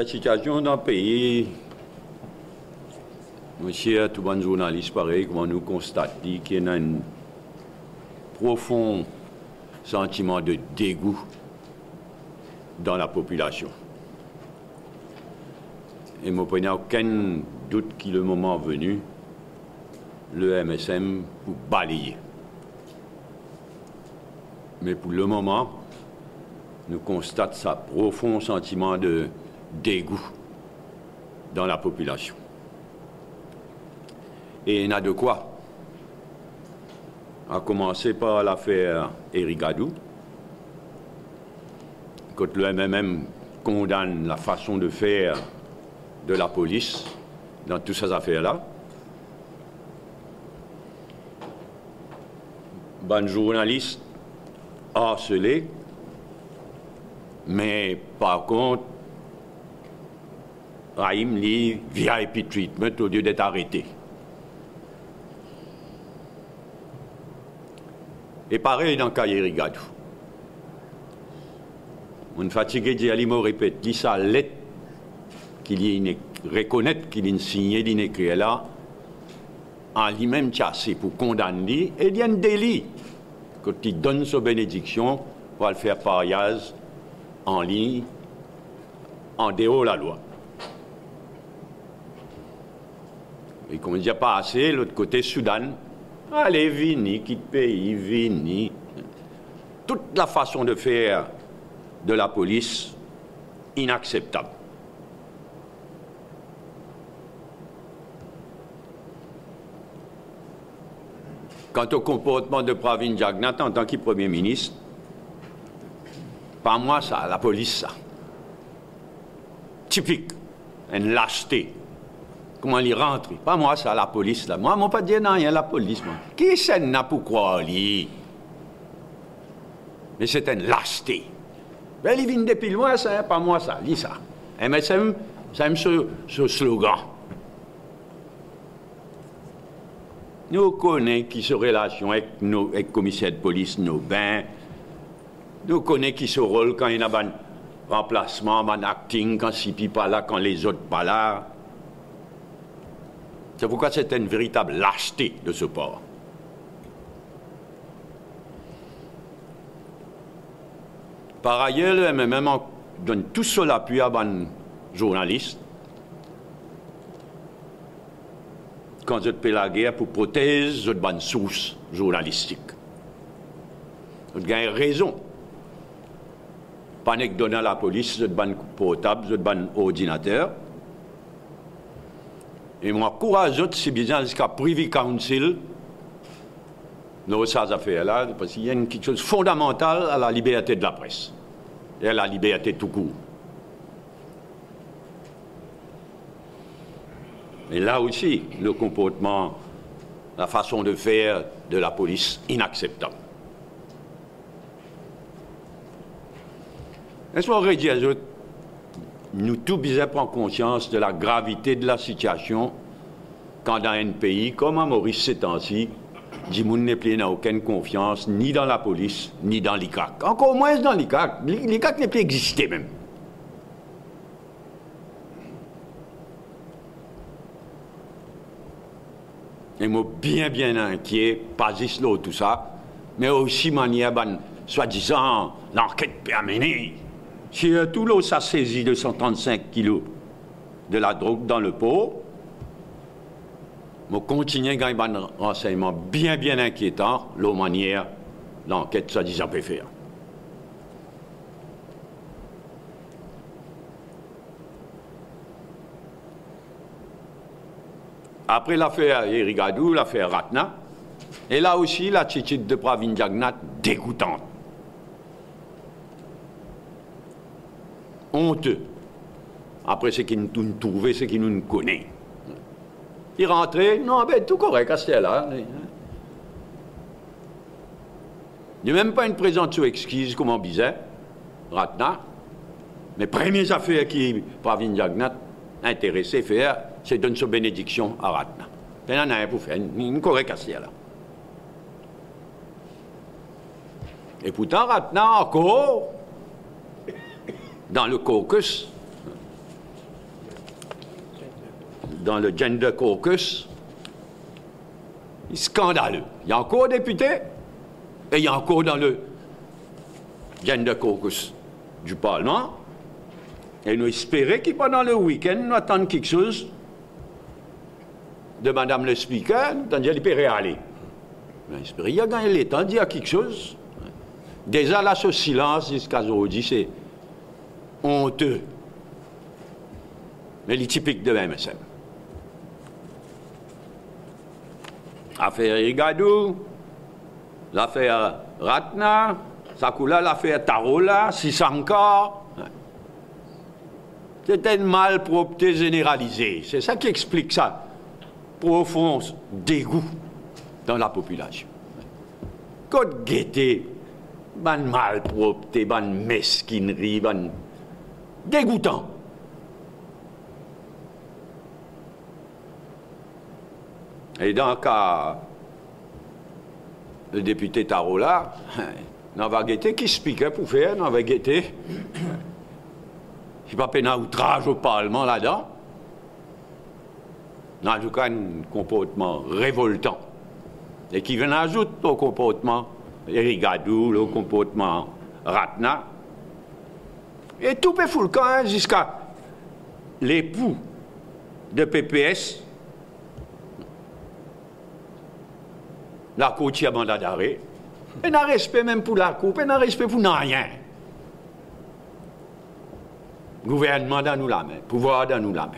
la situation dans le pays, monsieur, tout bon journaliste, pareil, comment nous constatons qu'il y a un profond sentiment de dégoût dans la population. Et je n'ai aucun doute qu'il le moment venu, le MSM pour balayer. Mais pour le moment, nous constatons ce profond sentiment de dégoût dans la population. Et il y en a de quoi. À commencer par l'affaire Éric Gadou, quand le MMM condamne la façon de faire de la police dans toutes ces affaires-là. Ban journaliste harcelé, mais par contre, Raïm lit VIP treatment au lieu d'être arrêté. Et pareil dans le cas d'Éric Gadou. On est fatigué d'y aller, me répète, dit ça, lettre qu'il y ait reconnaître qu'il y a signé, qu'il écrit là, en lui-même chassé pour condamner, et il y a un délit. Quand il donne sa bénédiction, pour le faire pariage en ligne, en dehors de la loi. Et comme il n'y a pas assez, l'autre côté, Soudan, allez, vini, quitte pays, vini. Toute la façon de faire de la police, inacceptable. Quant au comportement de Pravin Jagnat en tant que Premier ministre, pas moi ça, la police ça. Typique, une lâcheté. Comment il rentre? Pas moi ça, la police là. Moi, je ne pas dire non, il y a la police. Moi. Qui c'est n'a pour croire lui? Mais c'est une lâcheté. Ben, il vient depuis loin, ça, pas moi ça, lis ça. MSM, c'est ce slogan. Nous connaissons qui se relation avec les commissaires de police, nos bains. Nous connaissons qui se rôle quand il y a un remplacement, un acting, quand Sipi pas là, quand les autres pas là. C'est pourquoi c'est une véritable lâcheté de ce port. Par ailleurs, le MMM donne tout seul appui à un journaliste. Quand je fais la guerre pour protéger je bonne source journalistique. Vous avez raison. Pas que donner à la police je bonne portable, je bonne ordinateur. Et moi, courageux, c'est bien jusqu'à Privy Council, dans ces affaires-là, parce qu'il y a quelque chose de fondamental à la liberté de la presse et à la liberté tout court. Et là aussi, le comportement, la façon de faire de la police, inacceptable. Est-ce qu'on aurait dit à eux, nous tous bien prendre conscience de la gravité de la situation quand dans un pays comme à Maurice ces temps-ci, Djimoun n'a aucune confiance ni dans la police, ni dans l'ICAC. Encore moins dans l'ICAC. L'ICAC n'est plus existé même. Et moi, bien inquiet, pas juste là, tout ça, mais aussi manière, soi-disant, l'enquête terminée. Si tout l'eau, ça saisit 235 kilos de la drogue dans le pot, je continue à gagner un renseignement bien inquiétant, la manière, l'enquête, soi-disant, peut faire. Après l'affaire Éric Gadou, l'affaire Ratna, et là aussi l'attitude de Pravin Jagnat dégoûtante. Honteux. Après ce qu'il nous trouvait, ce qu'il nous connaît. Il rentrait, non, ben tout correct à ce là. Il n'y a même pas une présomption exquise comme on disait, Ratna. Mais premières affaires qui Pravin Jagnat intéressé faire, c'est donner sa bénédiction à Ratna. Il n'y en a rien pour faire, une correcte à ce là. Et pourtant, Ratna encore, dans le caucus, dans le Gender Caucus, scandaleux. Il y a encore députés et il y a encore dans le Gender Caucus du Parlement. Et nous espérons que pendant le week-end, nous attendons quelque chose de Madame le Speaker, tant qu'elle peut aller. Nous espérons qu'il y a gagné le temps de dire quelque chose. Déjà, là, ce silence jusqu'à aujourd'hui, c'est honteux. Mais il est typique de MSM. L'affaire Rigadou, l'affaire Ratna, Sakula, l'affaire Tarola, Sisankar. C'est une malpropreté généralisée. C'est ça qui explique ça. Profond dégoût dans la population. Côte gaieté, ban malpropreté, ban mesquinerie, ban dégoûtant. Et dans le cas, le député Tarola, on va guetter qui expliquait pour faire, on va guetter. Il n'y a pas peine un outrage au Parlement là-dedans. En tout cas, un comportement révoltant. Et qui vient ajouter au comportement Rigadou, au comportement Ratna. Et tout peut foutre le camp jusqu'à l'époux de PPS. La Cour tient mandat d'arrêt. Et n'a respect même pour la Cour, et n'a respect pour rien. Gouvernement dans nous la main, pouvoir dans nous la main.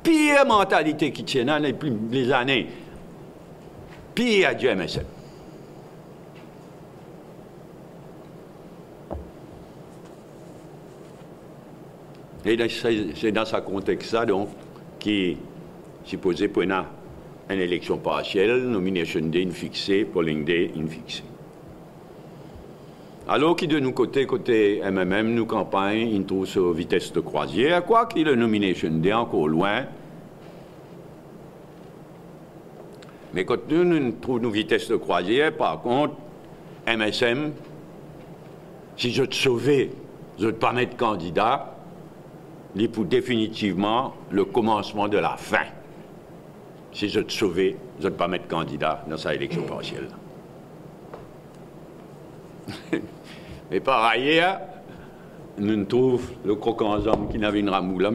Pire mentalité qui tient dans les années, pire du MSM. Et c'est dans ce contexte-là, donc, qui est supposé pour une élection partielle, nomination day fixée, polling day fixé. Alors qui de nous côté MMM, nous campagne, une trouve sur vitesse de croisière, quoi qu'il le nomination day encore loin. Mais quand nous trouvons nos vitesse de croisière, par contre, MSM, si je te sauvais, je ne pas mettre candidat, c'est pour définitivement le commencement de la fin. Si je te sauvais, je ne pas mettre candidat dans sa élection partielle. Mais par ailleurs, nous trouvons le croquant-homme qui n'avait une ramoule,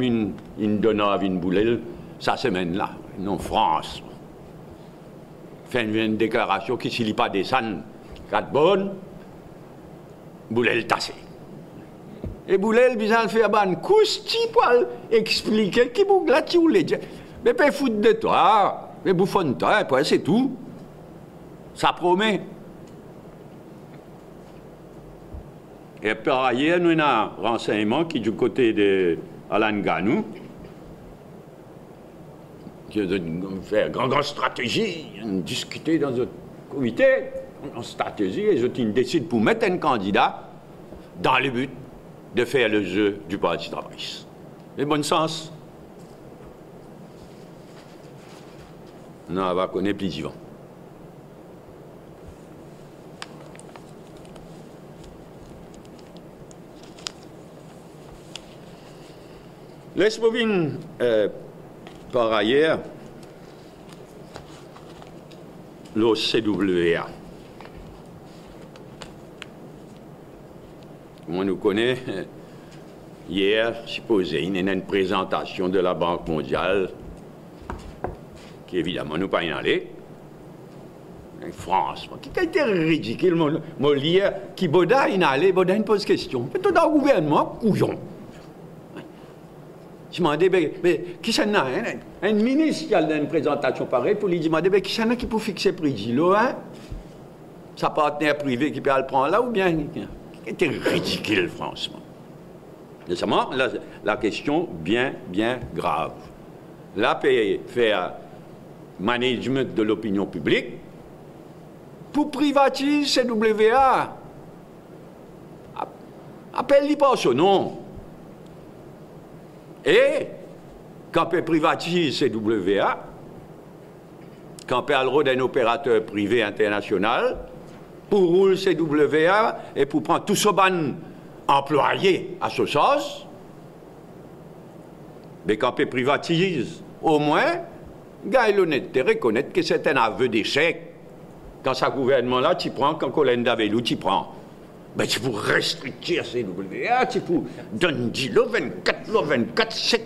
une donnant une boulelle, sa semaine-là, non France. Fait une déclaration qui, s'il n'y a pas des sannes, 4 bonnes, boulelle tassée. Et boulelle, bizarre, fait un cousti pour expliquer qui vous là, tu voulais dire. Mais pas foutre de toi, mais bouffonne toi, c'est tout. Ça promet. Et par ailleurs, nous avons un renseignement qui est du côté de Alan Ganou, qui a fait une grande stratégie, discuter dans notre comité, une stratégie, et je décide pour mettre un candidat dans le but de faire le jeu du Parti travailliste. Et bon sens. Non, on va connaître plus vivant. Laisse-moi par ailleurs l'OCWA. On nous connaît, hier, supposé, il y a une présentation de la Banque mondiale qui, évidemment, nous pas y aller. France, qui a été ridicule, mon lire, qui Baudin y allait, Baudin pose question. Mais tout dans le gouvernement, couillon. Je me demandais, mais qui s'en a, un ministre qui a une présentation pareille pour lui demander, mais qui s'en a qui peut fixer prix là, hein? Sa partenaire privé qui peut le prendre là, ou bien. C'était ridicule, franchement. Récemment, la question bien grave. Là, peut faire management de l'opinion publique pour privatiser CWA. Appelle-lui par son nom. Et, quand on peut privatiser CWA, quand on peut le rôle d'un opérateur privé international, pour rouler CWA et pour prendre tout ce ban employé à ce sens, Mais quand on privatise, au moins, gagne l'honnêteté, reconnaître que c'est un aveu d'échec. Quand ce gouvernement-là, tu prends, quand Colin Davelou, tu prends. Ben, tu peux restructurer la CWA, tu peux donner 10 lots, 24 lots, 24, 7,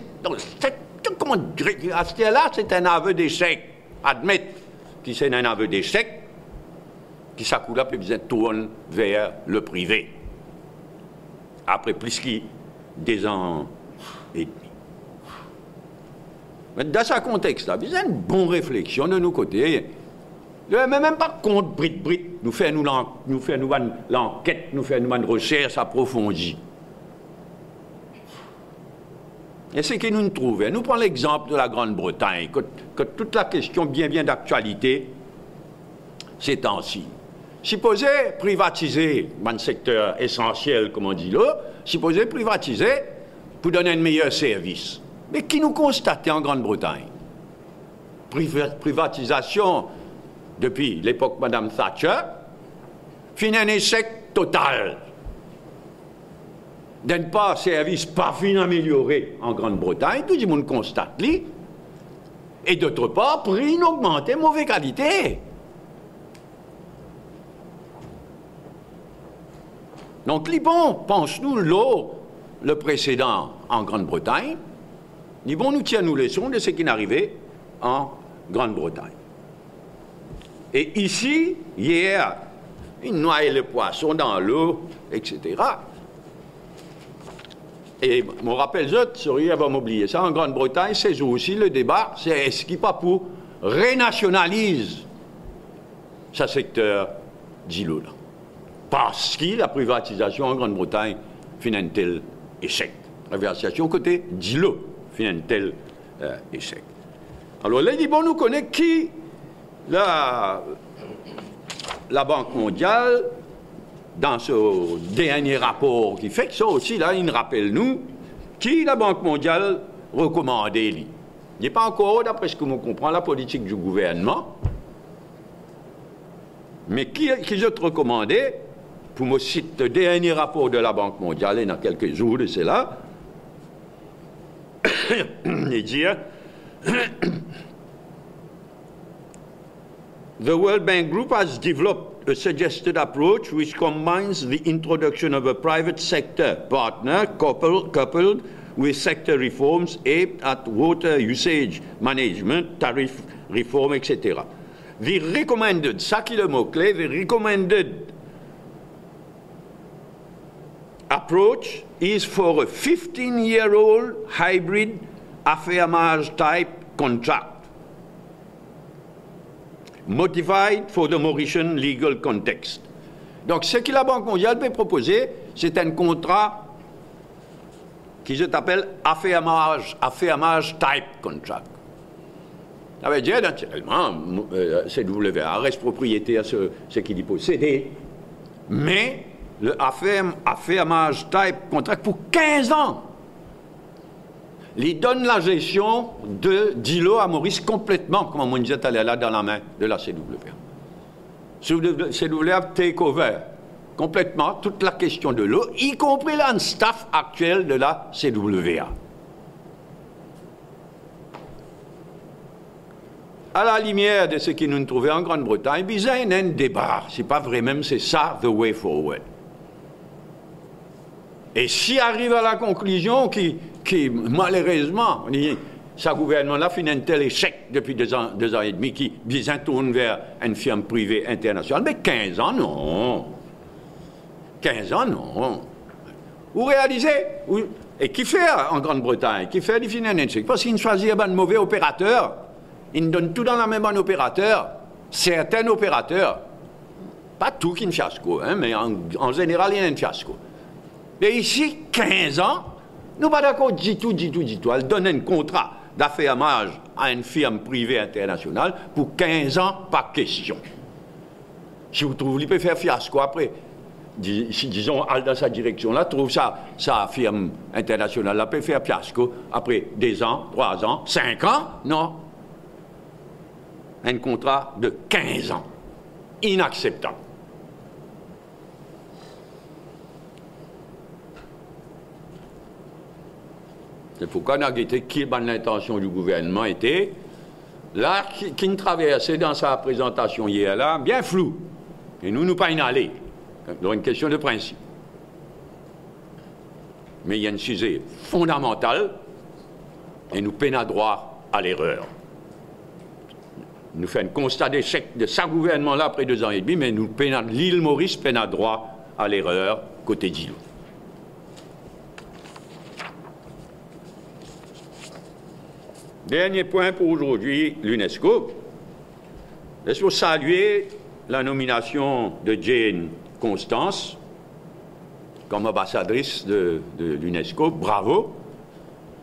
comment dire, à ce là c'est un aveu d'échec. Admettre que c'est un aveu d'échec, qui s'accoule puis bien tourne vers le privé. Après plus que 2 ans et demi. Mais dans ce contexte-là, il y a une bonne réflexion de nos côtés. Mais même pas contre Brit, nous faisons l'enquête, nous faisons une recherche approfondie. Et ce que nous trouvons, nous prenons l'exemple de la Grande-Bretagne, que toute la question bien d'actualité ces temps-ci. Supposez privatiser un secteur essentiel, comme on dit là, supposez privatiser pour donner un meilleur service. Mais qui nous constatait en Grande-Bretagne? Privatisation depuis l'époque Mme Thatcher, fin un échec total. D'un pas service pas fin amélioré en Grande-Bretagne, tout le monde constate. Et d'autre part, prix augmenté, mauvaise qualité. Donc, Liban, pense-nous, le précédent en Grande-Bretagne, Liban nous tient nous leçons de ce qui est arrivé en Grande-Bretagne. Et ici, hier, ils noyaient les poissons dans l'eau, etc. Et mon rappel, sorry, va m'oublier ça, en Grande-Bretagne, c'est aussi le débat, c'est est-ce qu'il pas pour renationalise ce secteur d'îlot là. Parce que la privatisation en Grande-Bretagne fait un tel échec. La privatisation côté d'îlot fait un tel échec. Alors là, bon, nous connaît qui la Banque mondiale, dans ce dernier rapport qui fait que ça aussi, là, il rappelle nous qui la Banque mondiale recommandait. Il n'est pas encore, d'après ce que nous comprenons, la politique du gouvernement, mais qui je te recommandais, pour me citer le dernier rapport de la Banque mondiale, il y a quelques jours de cela, et dire The World Bank Group has developed a suggested approach which combines the introduction of a private sector partner coupled with sector reforms aimed at water usage management, tariff reform, etc. The recommended, ça qui est le mot-clé, the recommended approach is for a 15-year-old hybrid affirmage type contract modified for the Mauritian legal context. Donc, ce que la Banque mondiale peut proposer, c'est un contrat qui je t'appelle affirmage type contract. Ça veut dire, naturellement, CWA reste propriétaire de ce qu'il y possédait, mais le affirmage type contract pour 15 ans. Il donne la gestion d'îlots à Maurice complètement, comme on disait, elle est là dans la main de la CWA. CWA take over complètement toute la question de l'eau, y compris le staff actuel de la CWA. À la lumière de ce que nous trouvons en Grande-Bretagne, il y a un débat. C'est pas vrai, même c'est ça, the way forward. Et s'il arrive à la conclusion qui malheureusement, ce gouvernement-là fait un tel échec depuis 2 ans et demi, qui vient tourner vers une firme privée internationale, mais 15 ans, non. 15 ans, non. Vous réalisez, et qui fait en Grande-Bretagne, qui fait des finances, parce qu'il choisit un mauvais opérateur, il donne tout dans la même bonne opérateur, certains opérateurs, pas tout qui est un fiasco, hein, mais en général, il y a un fiasco. Et ici, 15 ans, nous ne sommes pas d'accord du tout. Elle donne un contrat d'affirmage à une firme privée internationale pour 15 ans, pas question. Si vous trouvez qu'il peut faire fiasco après, disons, dans sa direction-là, trouve sa firme internationale, elle peut faire fiasco après 2 ans, 3 ans, 5 ans, non. Un contrat de 15 ans. Inacceptable. C'est pourquoi nous avons été qui l'intention du gouvernement était, là, qui nous traversait dans sa présentation hier là, bien flou. Et nous pas y aller. Donc une question de principe. Mais il y a un sujet fondamental et nous peinons droit à l'erreur. Nous faisons un constat d'échec de ce gouvernement-là après 2 ans et demi, mais nous peinons, l'île Maurice peine droit à l'erreur côté d'îlot. Dernier point pour aujourd'hui, l'UNESCO. Laissez-moi saluer la nomination de Jane Constance comme ambassadrice de l'UNESCO. Bravo,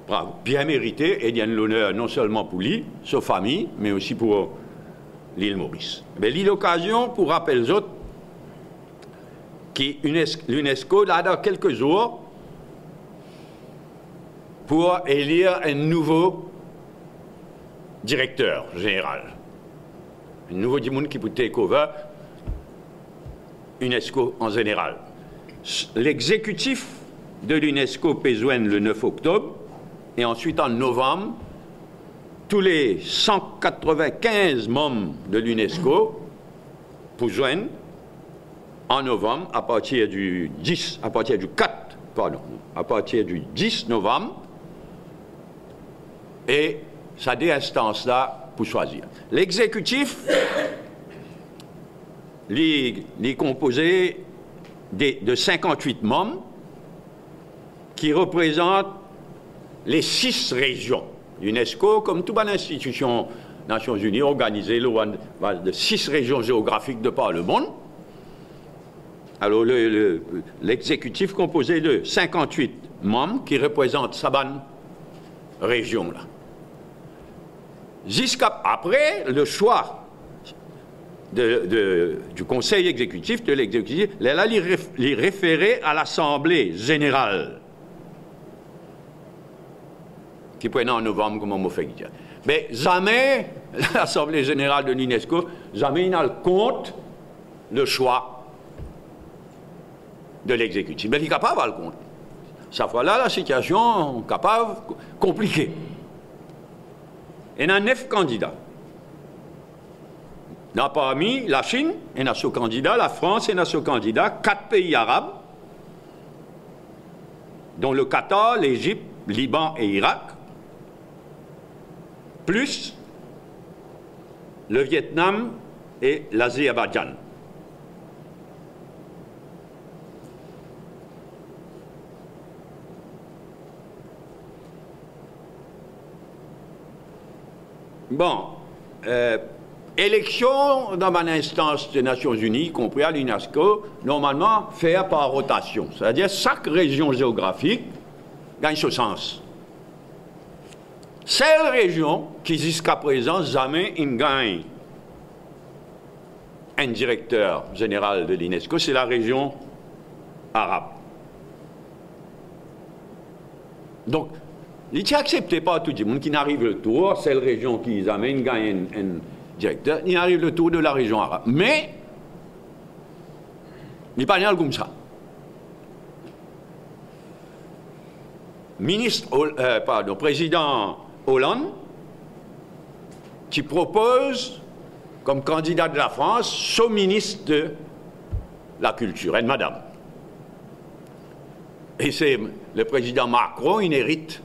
bravo, bien mérité, et il y a l'honneur non seulement pour lui, sa famille, mais aussi pour l'île Maurice. Mais l'occasion pour rappeler les autres que l'UNESCO, là, dans quelques jours, pour élire un nouveau directeur général. Un nouveau monde qui peut take over UNESCO en général. L'exécutif de l'UNESCO peut joindre le 9 octobre et ensuite en novembre, tous les 195 membres de l'UNESCO pour joindre en novembre à partir du 10 novembre et ça des instances là pour choisir. L'exécutif est composé de 58 membres qui représentent les 6 régions. L'UNESCO, comme toute bonne institution des Nations Unies, organisée de 6 régions géographiques de par le monde. Alors l'exécutif composé de 58 membres qui représentent sa bonne région là. Jusqu'après le choix du conseil exécutif, de l'exécutif, là, il référait à l'Assemblée générale, qui prenait en novembre, comme on fait dire. Mais jamais, l'Assemblée générale de l'UNESCO, jamais il n'a le compte le choix de l'exécutif. Mais il est capable d'avoir le compte. Ça fois là, la situation est capable, compliquée. Il y a 9 candidats. Dans parmi la Chine, il y a ce candidat, la France, il y a ce candidat, 4 pays arabes, dont le Qatar, l'Égypte, Liban et Irak, plus le Vietnam et l'Azerbaïdjan. Bon, élection dans une instance des Nations Unies, y compris à l'UNESCO, normalement faire par rotation. C'est-à-dire chaque région géographique gagne ce sens. Celle région qui jusqu'à présent jamais ne gagne un directeur général de l'UNESCO, c'est la région arabe. Donc, il n'est accepté par tout le monde qui n'arrive le tour, c'est la région qui amène gagne un directeur, il arrive le tour de la région arabe. Mais, il n'est pas rien comme ça. Président Hollande, qui propose comme candidat de la France son ministre de la Culture, et madame. Et c'est le président Macron, il hérite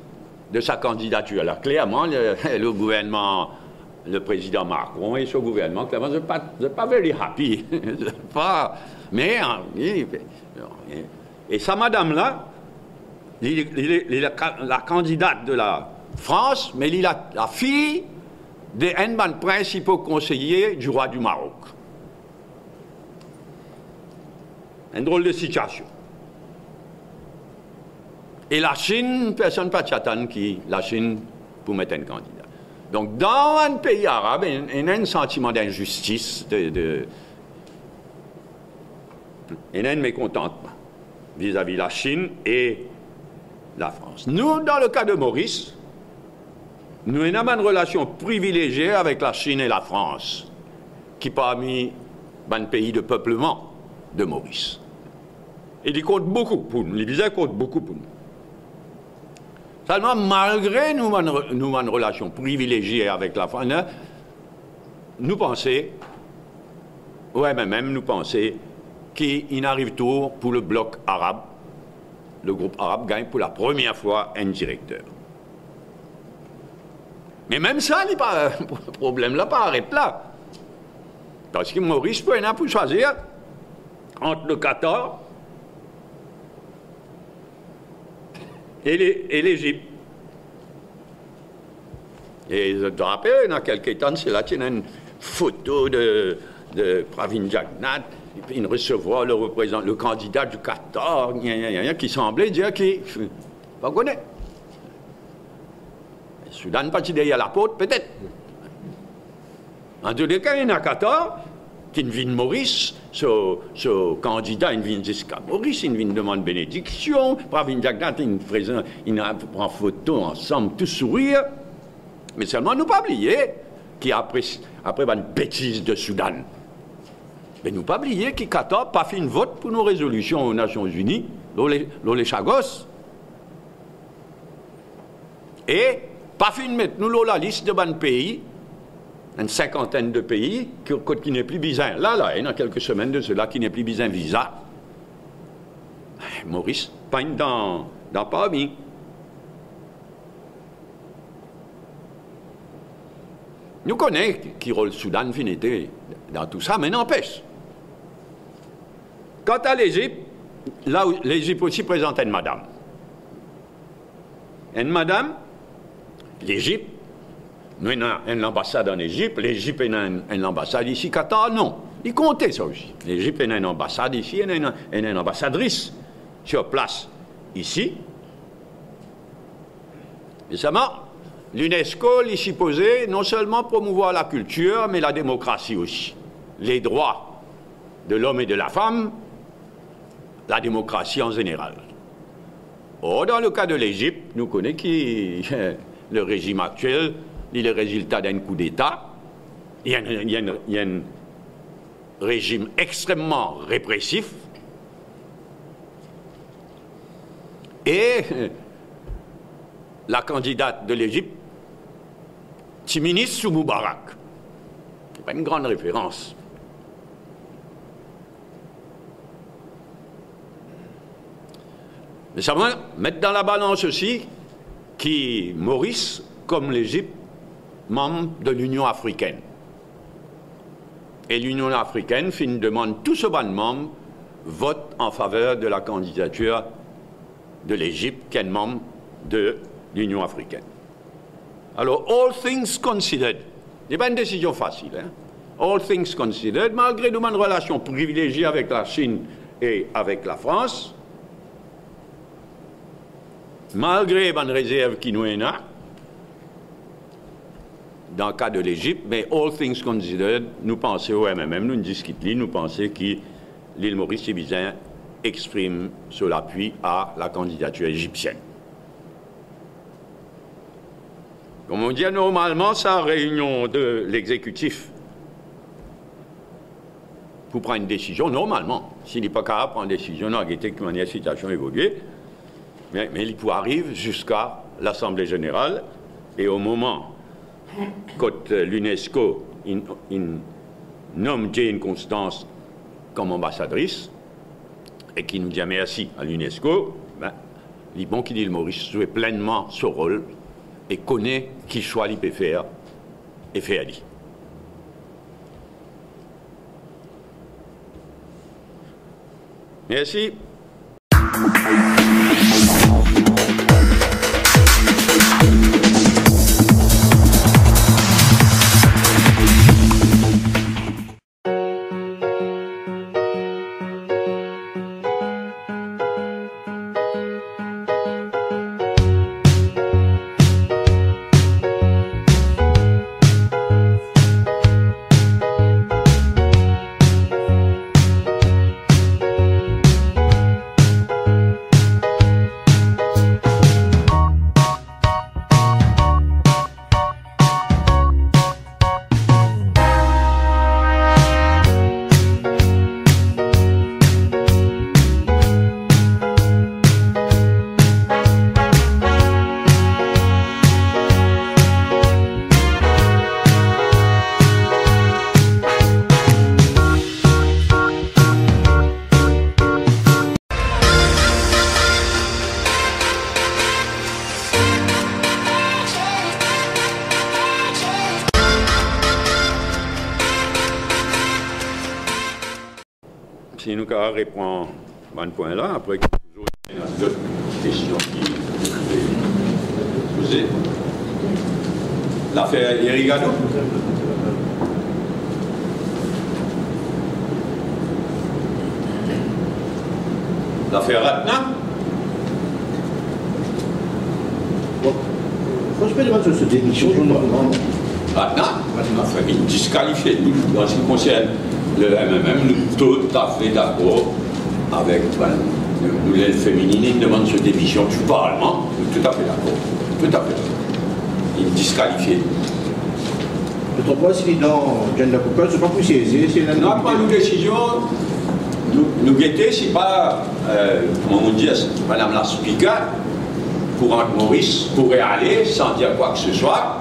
de sa candidature. Alors clairement, le gouvernement, le président Macron et son gouvernement, clairement, ne sont pas very happy. Mais, et sa madame-là, il est la candidate de la France, mais il est la fille des principaux conseillers du roi du Maroc. Une drôle de situation. Et la Chine, personne ne peut s'attendre qui la Chine pour mettre un candidat. Donc, dans un pays arabe, il y a un sentiment d'injustice, il y a un mécontentement vis-à-vis de la Chine et la France. Nous, dans le cas de Maurice, nous avons une relation privilégiée avec la Chine et la France, qui parmi les pays de peuplement de Maurice. Et ils comptent beaucoup pour nous. Les visas comptent beaucoup pour nous. Seulement, malgré nous une relation privilégiée avec la France, nous pensons, ouais, mais même nous pensons qu'il arrive tour pour le bloc arabe. Le groupe arabe gagne pour la première fois un directeur. Mais même ça, le problème là, pas arrête là. Parce que Maurice peut pour choisir entre le Qatar et l'Égypte. Et je te rappelle, dans quelques temps, c'est là qu'il y a une photo de Pravin Jagnnath, il recevra le candidat du Qatar, qui semblait dire qu'il ne pas connaît. Le Soudan pas derrière la porte, peut-être. En tous les cas, il y a un Qatar qui vient de Maurice, ce candidat, il vient jusqu'à Maurice, il vient demander bénédiction, Pravin Jagnnath, il prend photo ensemble, tout sourire. Mais seulement, nous pas oublier qu'après une bêtise de Soudan, mais nous pas oublier que Qatar pas fait une vote pour nos résolutions aux Nations Unies, les Chagos. Et pas fait mettre nous la liste de bons pays, une cinquantaine de pays qui n'est plus besoin. Là, il y a quelques semaines de cela qui n'est plus besoin visa. Maurice, pas dans parmi. Nous connaissons qui rôle Soudan finité dans tout ça, mais n'empêche. Quant à l'Égypte, là où l'Égypte aussi présente une madame. Une madame, l'Égypte, nous avons une ambassade en Égypte, l'Égypte a une ambassade ici, Qatar, non. Il comptait ça aussi. L'Égypte a une ambassade ici, elle a une ambassadrice sur place ici. Et ça m'a. L'UNESCO est supposé non seulement promouvoir la culture, mais la démocratie aussi. Les droits de l'homme et de la femme, la démocratie en général. Or, dans le cas de l'Égypte, nous connaissons que le régime actuel est le résultat d'un coup d'État. Il y a un régime extrêmement répressif. Et la candidate de l'Égypte, c'est ministre sous Moubarak. Ce n'est pas une grande référence. Mais ça va mettre dans la balance aussi qui Maurice, comme l'Égypte, membre de l'Union africaine. Et l'Union africaine fait une demande, tous ces bons membres votent en faveur de la candidature de l'Égypte, qui est membre de l'Union africaine. Alors, all things considered, ce n'est pas une décision facile. Hein? All things considered, malgré une relation privilégiée avec la Chine et avec la France, malgré une réserve qui nous est là, dans le cas de l'Égypte, mais all things considered, nous pensons au MMM, nous discutons, nous pensons que l'île Maurice Bizin exprime son appui à la candidature égyptienne. Comme on dit normalement, sa réunion de l'exécutif pour prendre une décision, normalement, s'il n'est pas capable de prendre une décision, non, il y a une situation évoluée, mais il peut arriver jusqu'à l'Assemblée générale, et au moment quand l'UNESCO nomme Jane Constance comme ambassadrice, et qui nous dit merci à l'UNESCO, il est bon qu'il dit le Maurice joue pleinement ce rôle et connaît qui choix il peut faire et fait à lui. Merci. si nous répondons à un point là, après, toujours d'autres questions qui posées. L'affaire Irrigado. L'affaire Ratna. Je peux demander sur cette démission, je ne vois pas. Ratna, enfin, il disqualifie. Nous, en ce qui concerne le MMM, nous tout à fait d'accord avec l'aile féminine. Il demande cette démission du Parlement. Nous tout à fait d'accord. Tout à fait. Il disqualifie. Je ne trouve pas si dans Gender Caucus, c'est pas plus saisi. Non, pas une décision. Nous guetter, c'est pas, comment on dit, Madame la Speaker, pour Franck Maurice, pourrait aller sans dire quoi que ce soit,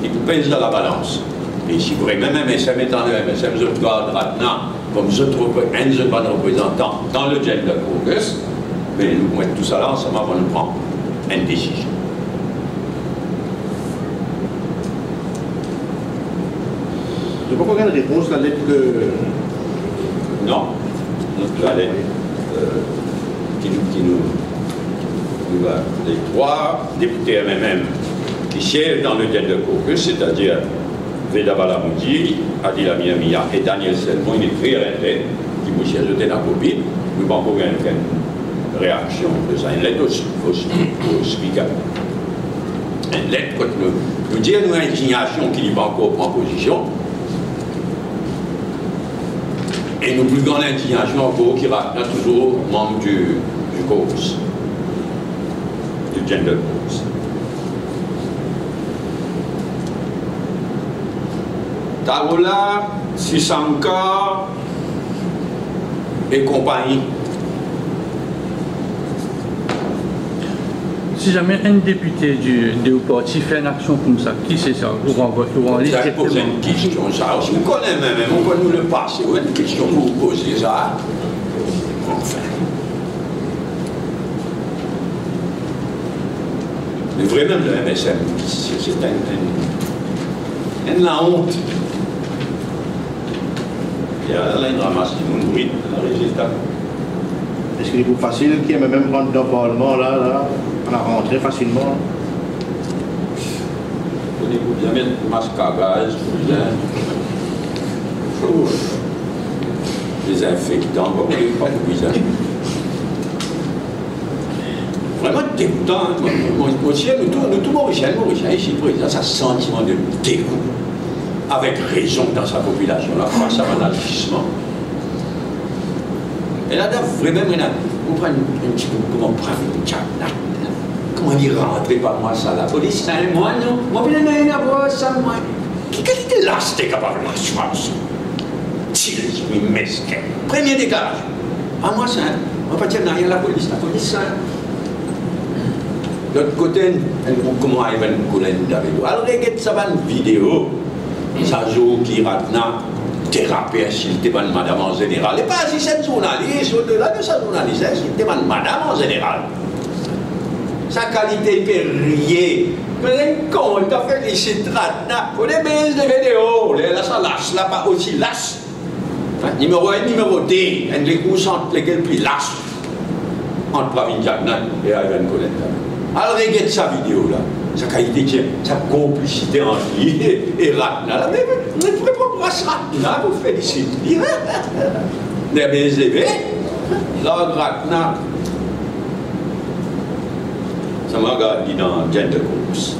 il peut peser dans la balance. Et si vous voulez, même MSM étant le MSM, je garde maintenant comme un autre représentant dans le Gender Caucus, mais nous mettons tout ça là ensemble avant de prendre une décision. Je ne sais pas quelle réponse la lettre que. Non, la lettre qui nous les trois députés MMM qui siègent dans le Gender Caucus, c'est-à-dire Veda Balamoudi, Adil Amia et Daniel Selmon, ils écrivent une lettre qui vous siège dans la copie. Nous n'avons pas une réaction de ça. Une lettre au speaker. Une lettre que nous disons une indignation qui n'est pas encore en position. Et nous plus grande indignation encore qui reste toujours membre du caucus, du Gender Caucus. Tarola, Sisanka et compagnie. Si jamais un député du parti fait une action comme ça, qui c'est ça? Vous renvoyez Ça pose une question, ça. Si vous connaissez même, on peut nous le passer. Ou une question pour vous poser ça. Enfin. Mais vraiment, le MSM, c'est la honte. Il y a là une ramasse du monde, oui, le résultat. Est-ce qu'il est plus facile qu'il y ait même rentre dans le Parlement, là, on a rentré facilement? On écoute bien mettre mascarage, des infectants, comme les pas de visage. Vraiment dégoûtant. Monsieur, nous tous Mauriciens ici, président, ça sentiment de dégoût. Avec raison dans sa population, là, face à un agissement. Et là, vraiment, on prend un petit peu comment prendre une tchap, comment il rentre par moi, ça, la police, c'est un mois, non? Moi, je n'ai rien à voir, ça, moi. Quelle était là, c'était capable de la France? Tiens, mesquin. Premier déclaration. Ah, moi, ça, on va pas dire rien à la police, ça. De l'autre côté, comment il va nous coller d'avec. Alors, regarde ça, une vidéo, ça joue qui ratna. Thérapie, insulté par madame en général. Et pas si c'est journaliste, au-delà de sa journaliste, insulté par madame en général. Sa qualité périer. Mais quand on t'a fait les citratna, on est baisse de vidéos, là ça lâche, là pas aussi lâche. Numéro 1, numéro 2, un des coups entre lesquels plus lâche. Entre Pravin Jagnan et Ivan Coletta. Alors regarde sa vidéo là. Sa qualité, sa complicité en lui et Ratna. Mais vous ne pourrez pas voir Ratna, vous félicitez. Les BSDV, l'ordre Ratna, ça m'a regardé dans Gender Caucus.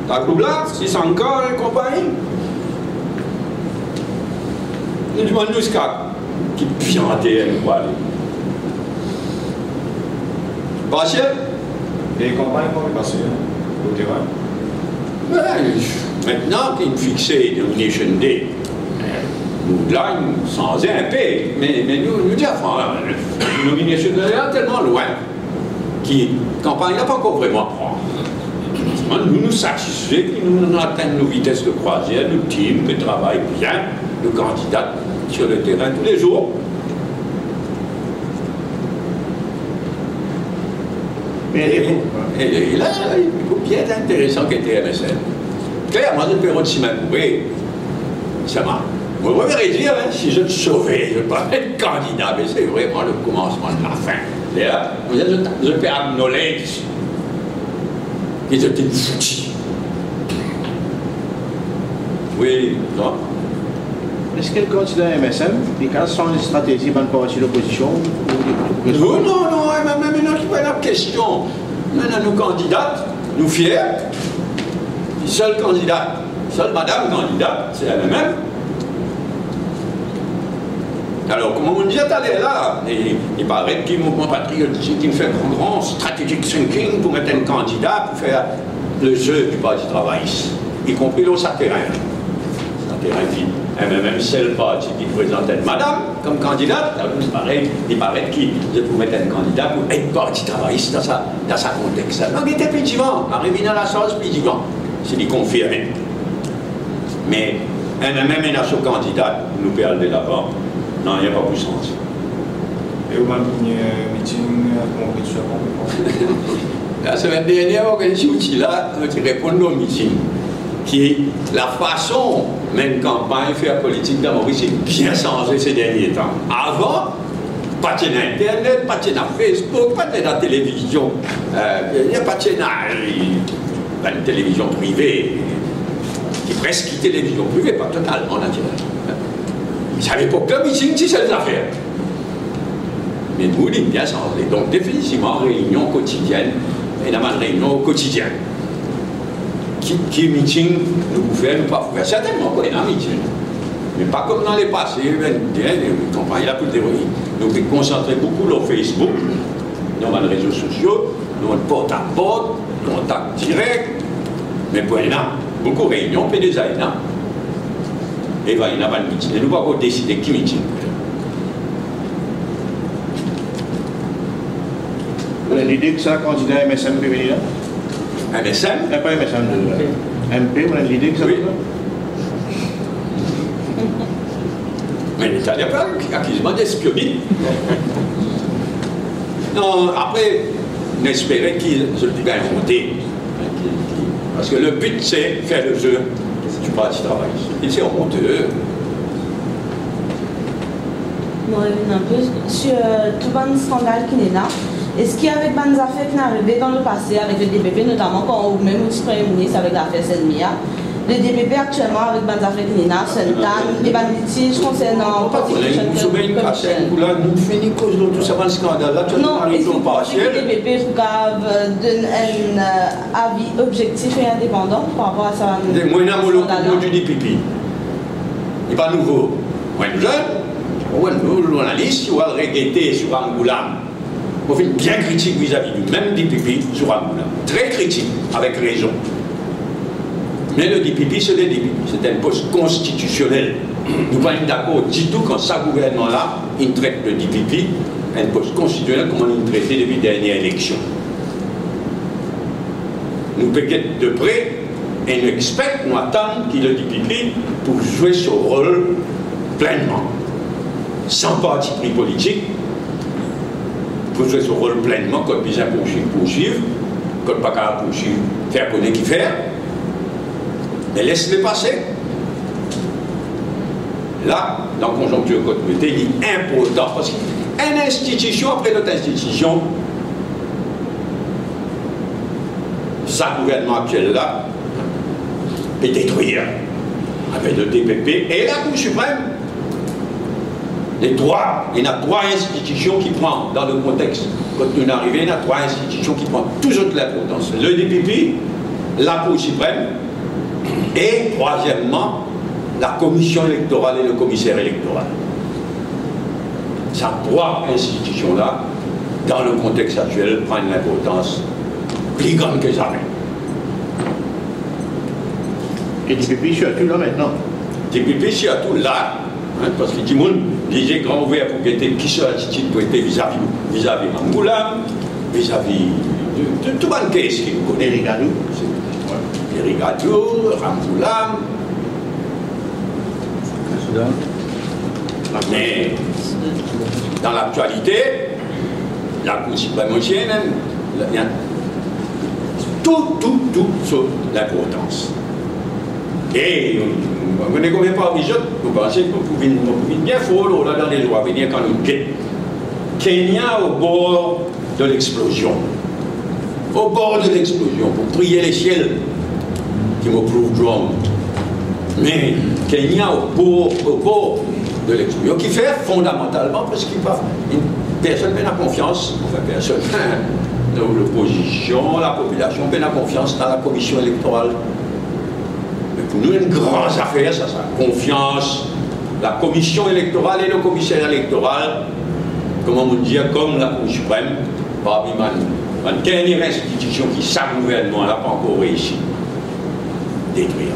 Ta Groubla, si c'est encore une compagnie. Nous demandons nous qui piantait une quoi. Passé. Les campagnes vont passer au terrain. Maintenant qu'il fixé Nomination Day, nous là, sans un paix, mais nous disons, la Nomination Day est tellement loin que la campagne n'a pas encore vraiment prendre. Nous nous satisfaisons que nous atteignons nos vitesses de croisière, nos teams qui travaillent bien, nos candidats sur le terrain tous les jours. Et là, il y a bien intéressant qu'était MSN. Clairement, une période de semaine, oui, ça m'a. Vous pouvez dire, hein, si je te sauvais, je ne peux pas être candidat, mais c'est vraiment le commencement de la fin. Et là, je perds knowledge. Et je t'ai foutu. Oui, non? Est-ce que le candidat MSM, il a son stratégie pour une partie de l'opposition? Non, même une autre question. Maintenant, nos candidates, nous fiers, seule candidate, seule madame candidate, c'est elle-même. Alors, comme on dit, elle est là, il paraît qu'il y a un mouvement patriotique qui me fait un grand strategic thinking pour mettre un candidat pour faire le jeu du Parti travailliste, y compris le terrain. Et même c'est le parti qui présentait madame comme candidate, alors il paraît qu'il faut mettre un candidat pour être parti travailliste dans sa contexte. Donc, il était pétivant, arrivé dans la sauce pétivant, c'est dit confirmé. Mais même une asso candidate, nous perdons de l'avant, non, il n'y a pas plus sens. Et au meeting, compris sur la semaine dernière, on a dit là, on répond au meeting. Qui est la façon, même campagne, faire politique dans Maurice, est bien changé ces derniers temps. Avant, pas de Internet, pas de Facebook, pas de la télévision. Il n'y a pas de une télévision privée, qui est presque une télévision privée, pas totalement naturelle. Ils savaient pas que le meeting, c'est cette affaire. Mais nous, il est bien changé. Donc, définitivement, réunion quotidienne, et dans ma réunion au quotidien. Qui meeting nous pouvons nous pas faire. Certainement qu'on est un meeting. Mais pas comme dans les passés, les campagnes là pour le terrorisme. Donc nous concentrons beaucoup sur Facebook, dans les réseaux sociaux, dans le porte-à-porte, contact direct. Mais pour il y a beaucoup de réunions, puis des années. Et ben, il n'y a pas de meeting. Et nous ne pouvons pas décider qui meeting. Vous avez l'idée que c'est un candidat MSM peut venir là? MSM? Pas MSM, MP, vous avez l'idée que ça oui. Mais l'État n'a pas accusement d'espionner. Non, après, on espérait qu'ils se le bien monté. Parce que le but, c'est faire le jeu du Parti travailliste. Et c'est honteux. Moi, un peu sur tout le scandale qui est là. Est-ce qu'il y a avec des affaires qui sont arrivées dans le passé avec le DPP, notamment quand on même au Premier ministre avec l'affaire Selmia, le DPP actuellement avec des affaires qui sont là, Sentan, et des litiges concernant Constitution Commission. Nous finissons cause de tout ça, le scandale. Là, tu non, est-ce que le DPP donne un avis objectif et indépendant par rapport à ça? Moi, je suis du DPP. Il n'est pas nouveau. Moi, je suis journaliste, je vais regretter sur Angoulême. On fait bien critique vis-à-vis du même DPP sur Angoulême. Très critique, avec raison. Mais le DPP, c'est le DPP. C'est un poste constitutionnel. Nous ne sommes pas d'accord du tout quand ça gouvernement-là, il traite le DPP, un poste constitutionnel comme on l'a traité depuis la dernière élection. Nous pequons de près et nous expectons, nous attendons qu'il le DPP pour jouer son rôle pleinement. Sans parti pris politique, pour jouer son rôle pleinement, quand bien poursuivre, quand pas qu'à poursuivre, faire connaître qui faire, mais laisse-les passer. Là, dans la conjoncture que vous mettez, il est important, parce qu'une institution après l'autre institution, ça, gouvernement actuel là, est détruit, avec le DPP et la Cour suprême. Les trois, il y a trois institutions qui prennent, dans le contexte, quand nous arrivons, il y a trois institutions qui prennent toujours de l'importance. Le DPP, la Cour suprême, et troisièmement, la commission électorale et le commissaire électoral. Ces trois institutions-là, dans le contexte actuel, prennent une importance plus grande que jamais. Et DPP surtout là maintenant? DPP surtout là, hein, parce que tout le monde disait grand ouvert pour guetter qui serait l'attitude pour être vis-à-vis Angoulême, vis-à-vis de tout le monde qui nous connaît. Rigadou. Rigadou, Angoulême. Mais dans l'actualité, la Cour suprême aussi, tout sur l'importance. Et on ne connaît pas les autres, vous pensez que vous pouvez bien fort là dans les jours à venir quand nous guettons. Kenya au bord de l'explosion. Au bord de l'explosion, pour prier les ciels qui me prouvent wrong. Mais Kenya au bord de l'explosion, qui fait fondamentalement parce qu'il personne n'a confiance, enfin personne, l'opposition, la population n'a confiance dans la commission électorale. Mais pour nous, une grande affaire, ça, confiance, la commission électorale et le commissaire électoral, comment on dit, comme la Cour suprême, parmi la dernière institution qui, sa gouvernement, n'a pas encore réussi à détruire.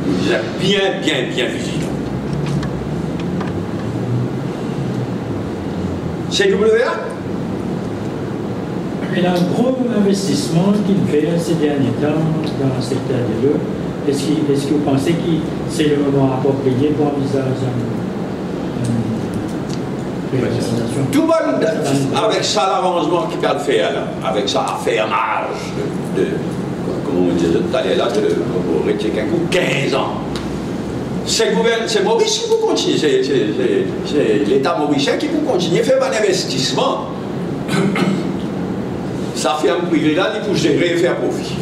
Nous disons bien vigilants. CWA? Il a un gros investissement qu'il fait ces derniers temps dans le secteur de l'eau. Est-ce que vous pensez que c'est le moment approprié pour envisager une privatisation? Tout le monde, avec ça, l'arrangement qu'il va le faire, là, avec ça, affairage de comment on disait tout à l'heure, de retirer 15 ans. C'est Maurice qui peut continuer, c'est l'État mauricien qui peut continuer à faire un investissement. Ça fait un privé là, il peut gérer et faire profit.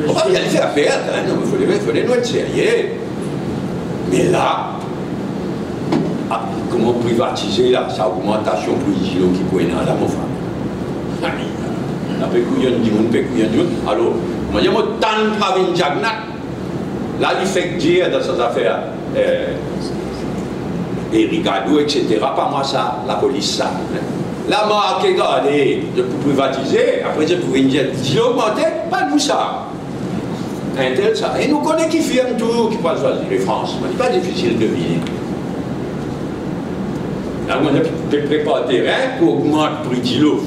On va bien le faire perdre, hein, il faut nous être sérieux. Mais là, comment privatiser là, sa augmentation pour les kilos qui pointent dans la femme. La pécouillonne du monde, pécouillonne du monde. Alors, moi, je me tente par une jagnat. Là, il fait dire dans ses affaires, Erigado, etc. Pas moi ça, la police ça. La marque est gardée pour privatiser, après je pouvais dire, si augmenter, pas nous ça. Un tel ça. Et nous connaissons qui firme tout, qui peut choisir les France. C'est pas difficile de deviner. Là, on a préparé le terrain pour augmenter le prix de l'eau.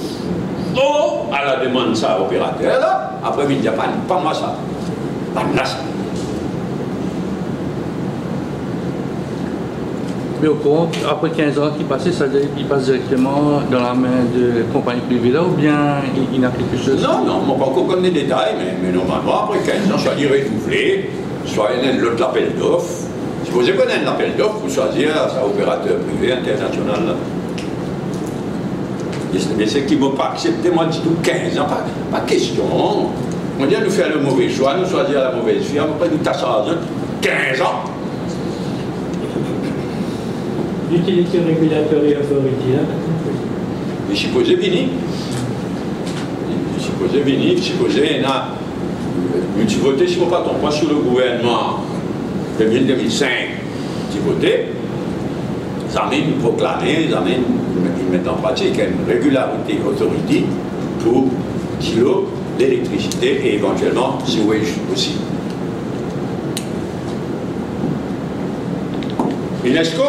Oh, à la demande ça, opérateur là. Après, il dit, pas moi ça. Pas moi ça. Mais au courant, après 15 ans qui passent, ça il passe directement dans la main de compagnie privée là, ou bien il a quelque chose? Non, on ne va pas encore connaître les détails, mais normalement, après 15 ans, soit il renouvelé, soit il y a l'autre appel d'offres. Si vous connaissez l'appel d'offres, vous choisissez un opérateur privé international. Là. Mais c'est qui ne m'ont pas accepté, moi, du tout 15 ans, pas question. On dit nous faire le mauvais choix, nous choisir la mauvaise firme, après nous tasser à 15 ans. L'utilité Regulatory Authority, là? Je supposé venir. Je supposé venir, je supposé, je voté, si je ne me trompe pas, sur le gouvernement 2005, je voté, ça m'a proclamé, ça m'a mis en pratique une Regulatory Authority pour l'eau, l'électricité et éventuellement sewage aussi. UNESCO?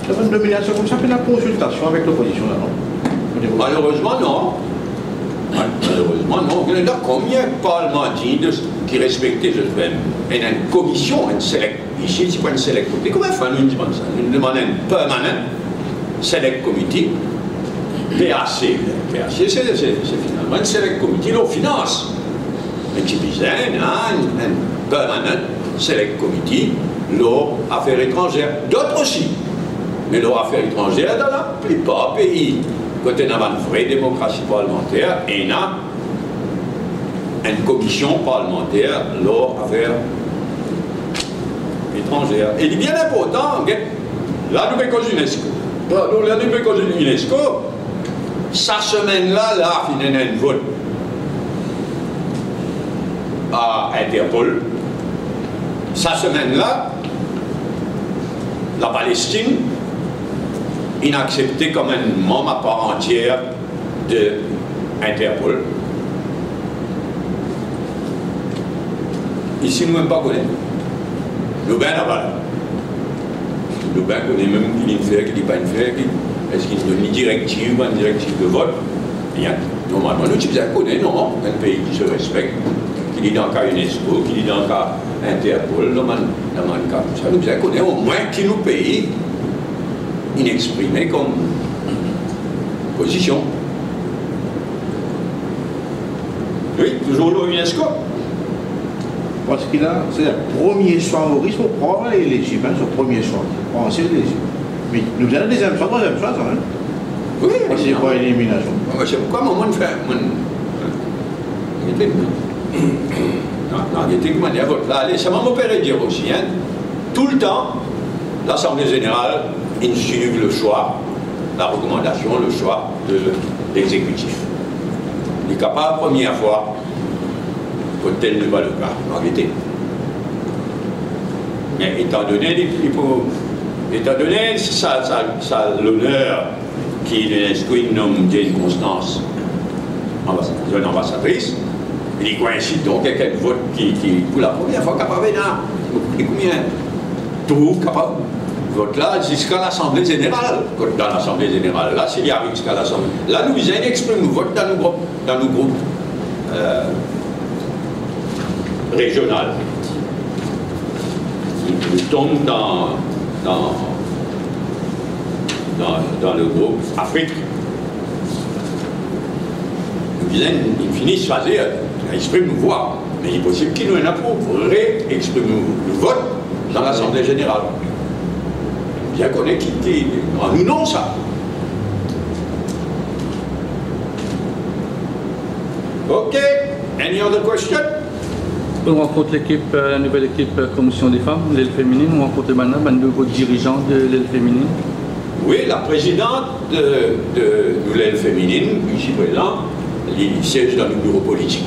Ça fait une domination comme ça, fait la consultation avec l'opposition là, non? Malheureusement, non. Malheureusement, non. Il y a combien de parlementaires qui respectent ce problème? Il y a une commission, une select. Ici, c'est pas une select committee. Comment faire nous demandons ça? Nous demandons une permanent select committee. PAC. PAC, c'est finalement une select committee, l'eau finance. Un petit bizarre, une permanent select committee, l'eau affaires étrangères. D'autres aussi. Mais leurs affaires étrangères, dans la plupart des pays, quand on a une vraie démocratie parlementaire, il y a une commission parlementaire, leurs affaires étrangères. Et il est bien important, la nouvelle cause UNESCO. La nouvelle cause UNESCO, sa semaine-là, il y a un vote à Interpol. Sa semaine-là, la Palestine, inaccepté comme un membre à part entière de Interpol. Ici, nous ne même pas connaître. Nous bien là-bas. Nous bien connaître même qui dit faire, qui dit pas une faire, est-ce qu'il donne une directive ou une directive de vote. Normalement, nous ne connaissons non, un pays qui se respecte, qui dit dans le cas UNESCO, qui dit dans le cas Interpol, dans le cas tout ça, nous connaissons au moins qui nous paye inexprimé comme position. Oui, toujours l'UNESCO. Parce qu'il a, c'est le premier soir au risque pour prendre l'éligible, hein, son premier soir. Pensez l'éligible. Mais nous avons deuxième soir, troisième soir, hein. Oui, c'est pas élimination. C'est pourquoi moi, je fais. Non, il était comment dire, allez, ça m'a opéré de dire aussi, hein. Tout le temps, l'Assemblée générale insinue le choix, la recommandation, le choix de l'exécutif. Il n'est capable, la première fois, que tel n'est pas le cas, en réalité. Mais étant donné, ça l'honneur qu'il inscrit nomme Jane Constance, jeune ambassadrice, il coïncide donc avec un vote qui pour la première fois, capable d'un, combien tout capable vote là jusqu'à l'Assemblée générale. Dans l'Assemblée générale, là, s'il y arrive jusqu'à l'Assemblée. Là, nous exprimons le vote dans nos groupes régionaux. Nous tombons dans le groupe Afrique. Nous finissent par dire, exprime nos voix, mais il est possible qu'il nous en a pour réexprimer le vote dans l'Assemblée générale. Bien qu'on ait quitté, nous non ça. Ok, any other question? On rencontre l'équipe, la nouvelle équipe Commission des femmes, l'aile féminine. On rencontre maintenant un nouveau dirigeant de l'aile féminine. Oui, la présidente de l'aile féminine, ici présent, il siège dans le bureau politique.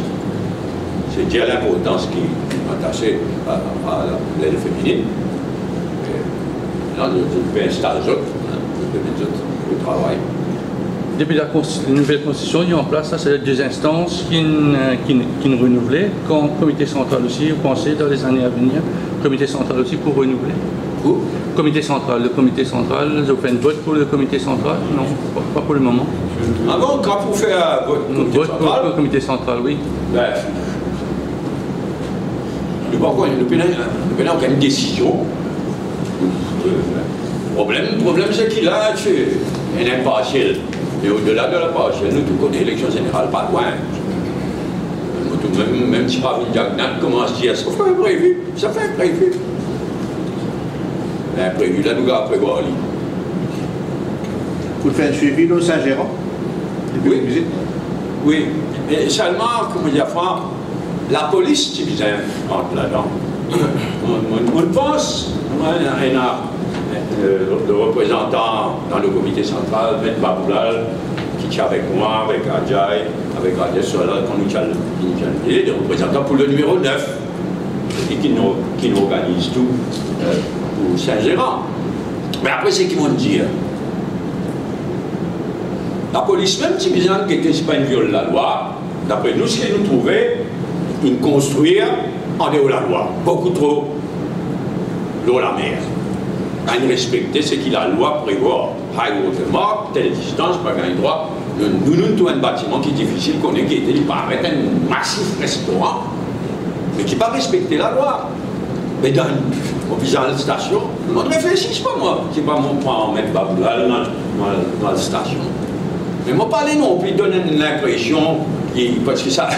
C'est dire l'importance qui est attachée à l'aile féminine. Là, je peux installer les autres, au travail. Depuis la nouvelle constitution, il y a en place, ça c'est deux instances qui nous renouvelaient. Quand le comité central aussi, vous pensez dans les années à venir, le comité central aussi pour renouveler? Où? Le comité central, vous faites un vote pour le comité central? Non, pas pour le moment. Ah bon, quand vous faites un vote pour le comité central, oui. Ben, nous n'avons aucune décision. Le problème c'est qu'il a un impartiel. Et au-delà de l'impartiel, nous tous connaissons l'élection générale, pas loin. Même si Ravi Jagnat commence à dire, ça fait un prévu. Imprévu, là nous allons prévoir. Vous faites un suivi de Saint-Gérard? Oui. Oui. Et seulement, comme dire, Franck, la police, c'est bizarre, entre là-dedans. On pense, le représentant dans le comité central, M. Baboulal, qui est avec moi, avec Adjaï, avec Adjaï Solal, qu'on nous a des représentants pour le numéro 9, et qui nous organise tout pour Saint-Gérard. Mais après, c'est qu'ils vont dire. La police, même si bien que ce n'est pas une viole de la loi, d'après nous, ce qu'ils nous trouvaient, ils construire en dehors de la loi. Beaucoup trop l'eau la mer. Quand ils respectaient ce que la loi prévoit, high water mark, telle distance, pas gain droit. Nous avons un bâtiment qui est difficile, qu'on ait qui était, il paraît un massif restaurant, mais qui n'a pas respecté la loi. Mais dans la station, on ne réfléchit pas, moi. C'est pas mon point en mettre Baboulal dans la station. Mais moi, parler non plus, donner l'impression, parce que ça.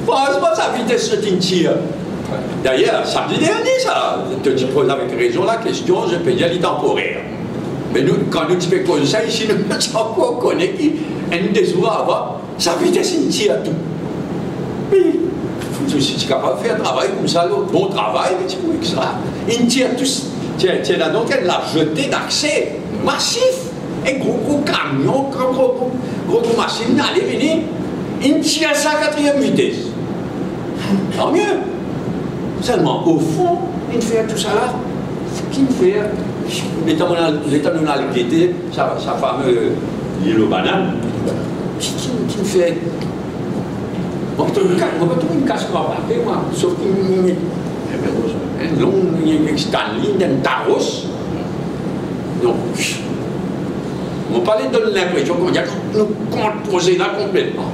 Franchement, sa vitesse se tire. D'ailleurs, samedi dernier, ça, tu poses avec raison la question, je peux dire, il est temporaire. Mais nous, quand nous fais cause ça, ici, nous encore connaît qui, un des jours avant, sa vitesse il tire tout. Mais, si tu es capable de faire un travail comme ça, bon travail, mais tu vois que ça, il tire tout. C'est là donc elle l'a jeté d'accès massif. Un gros camion, gros machine, allez, venez, il tire ça à 4e vitesse. Tant mieux. Seulement, au fond, il fait tout ça là, qu'il fait, l'état nous a guetté, sa fameuse l'île aux bananes, qui fait. On peut trouver une casse pour apporter, moi, sauf qu'il met un long Stanley, un Taros. Donc, on parlait de l'impression qu'on a nous composé là complètement.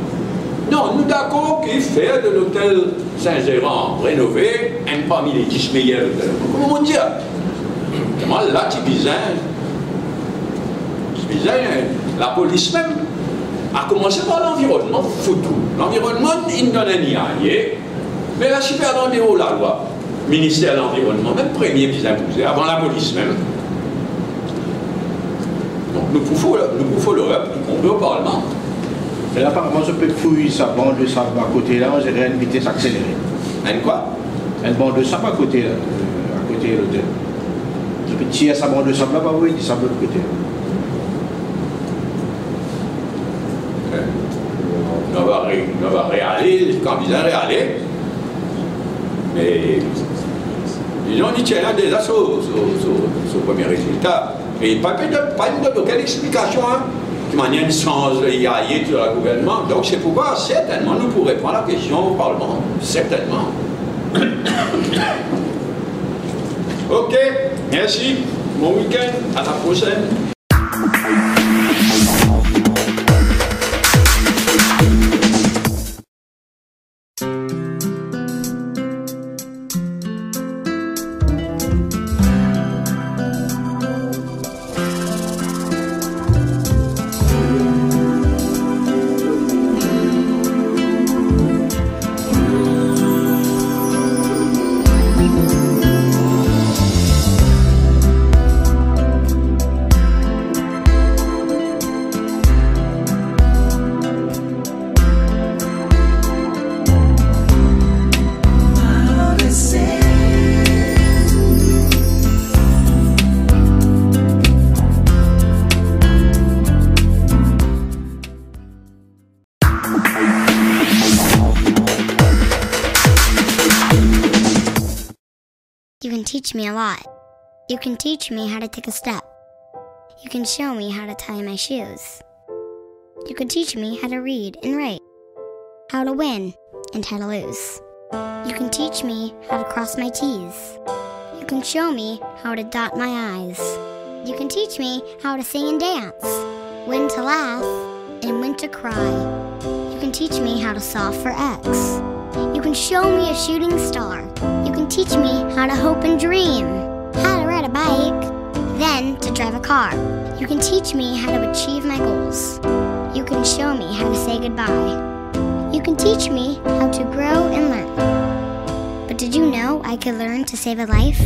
Non, nous d'accord qu'il fait de l'hôtel Saint-Gérard rénové un parmi les 10 meilleurs hôtels. Comment on dit? Là, c'est bizarre. La police même a commencé par l'environnement photo. L'environnement, il donne un IA. Mais la super déroule la loi, ministère de l'Environnement, même premier qui imposé, avant la police même. Donc nous pouvons l'Europe, nous pouvons au Parlement. Et là, apparemment, ce peu fouiller sa bande de sable à côté là, on dirait une vitesse accélérée. Une quoi? Une bande de sable à côté là, à côté de l'hôtel. Ce peut tirer sa bande de sable là, bah oui, il sable de l'autre côté. On va réaller, quand ils réaller. Mais disons, on tient là déjà sur le premier résultat. Et pas de aucune explication, hein, de manière sans y sur le gouvernement. Donc c'est pourquoi certainement nous pourrons prendre la question au Parlement. Certainement. Ok, merci. Bon week-end, à la prochaine. You can teach me a lot. You can teach me how to take a step. You can show me how to tie my shoes. You can teach me how to read and write, how to win and how to lose. You can teach me how to cross my T's. You can show me how to dot my I's. You can teach me how to sing and dance, when to laugh and when to cry. You can teach me how to solve for X. You can show me a shooting star. You can teach me how to hope and dream, how to ride a bike, then to drive a car. You can teach me how to achieve my goals. You can show me how to say goodbye. You can teach me how to grow and learn. But did you know I could learn to save a life?